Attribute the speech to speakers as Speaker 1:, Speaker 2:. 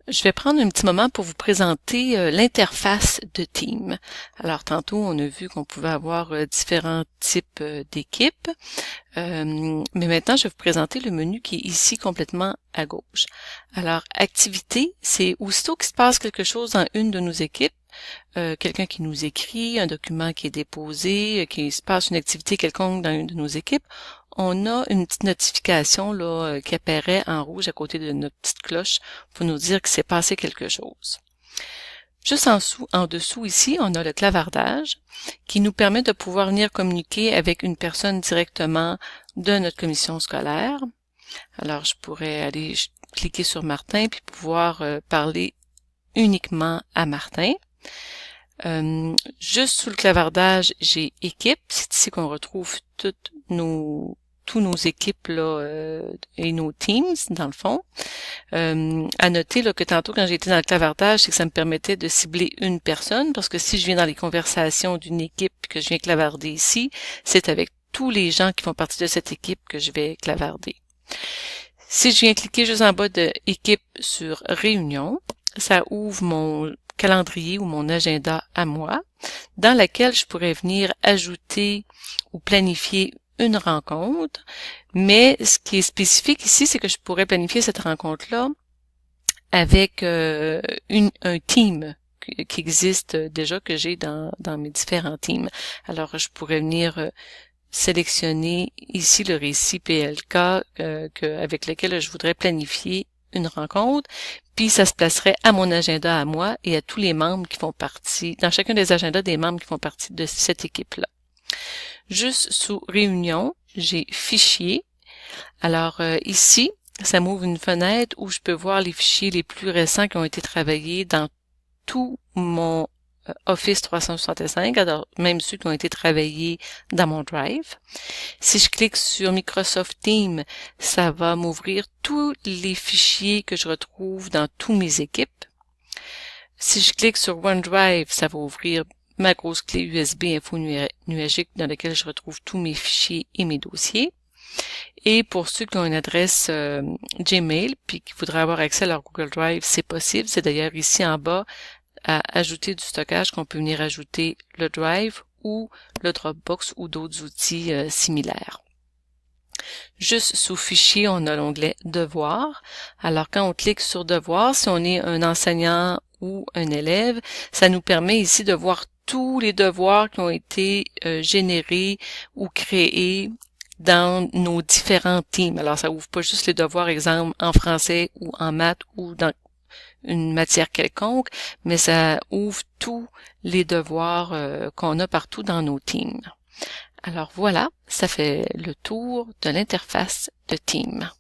Speaker 1: Je vais prendre un petit moment pour vous présenter l'interface de Teams. Alors tantôt, on a vu qu'on pouvait avoir différents types d'équipes, mais maintenant, je vais vous présenter le menu qui est ici complètement à gauche. Alors, activité, c'est aussitôt qu'il se passe quelque chose dans une de nos équipes, quelqu'un qui nous écrit, un document qui est déposé, qu'il se passe une activité quelconque dans une de nos équipes, on a une petite notification là qui apparaît en rouge à côté de notre petite cloche pour nous dire qu'il s'est passé quelque chose. Juste en dessous ici, on a le clavardage qui nous permet de pouvoir venir communiquer avec une personne directement de notre commission scolaire. Alors, je pourrais aller cliquer sur Martin puis pouvoir parler uniquement à Martin. Juste sous le clavardage, j'ai équipe. C'est ici qu'on retrouve tous nos équipes là, et nos teams, dans le fond. À noter là, que tantôt, quand j'étais dans le clavardage, c'est que ça me permettait de cibler une personne, parce que si je viens dans les conversations d'une équipe que je viens clavarder ici, c'est avec tous les gens qui font partie de cette équipe que je vais clavarder. Si je viens cliquer juste en bas de équipe sur réunion, ça ouvre mon calendrier ou mon agenda à moi, dans laquelle je pourrais venir ajouter ou planifier une rencontre, mais ce qui est spécifique ici, c'est que je pourrais planifier cette rencontre-là avec un team qui existe déjà, que j'ai dans mes différents teams. Alors, je pourrais venir sélectionner ici le récit PLK avec lequel je voudrais planifier une rencontre, puis ça se placerait à mon agenda à moi et à tous les membres qui font partie, dans chacun des agendas des membres qui font partie de cette équipe-là. Juste sous Réunion, j'ai Fichier. Alors ici, ça m'ouvre une fenêtre où je peux voir les fichiers les plus récents qui ont été travaillés dans tout mon Office 365, alors même ceux qui ont été travaillés dans mon Drive. Si je clique sur Microsoft Teams, ça va m'ouvrir tous les fichiers que je retrouve dans toutes mes équipes. Si je clique sur OneDrive, ça va ouvrir ma grosse clé USB info nuagique dans laquelle je retrouve tous mes fichiers et mes dossiers. Et pour ceux qui ont une adresse Gmail puis qui voudraient avoir accès à leur Google Drive, c'est possible. C'est d'ailleurs ici en bas à ajouter du stockage qu'on peut venir ajouter le Drive ou le Dropbox ou d'autres outils similaires. Juste sous Fichier, on a l'onglet Devoirs. Alors quand on clique sur Devoirs, si on est un enseignant ou un élève, ça nous permet ici de voir tous les devoirs qui ont été générés ou créés dans nos différents teams. Alors, ça ouvre pas juste les devoirs, exemple, en français ou en maths ou dans une matière quelconque, mais ça ouvre tous les devoirs qu'on a partout dans nos teams. Alors voilà, ça fait le tour de l'interface de Teams.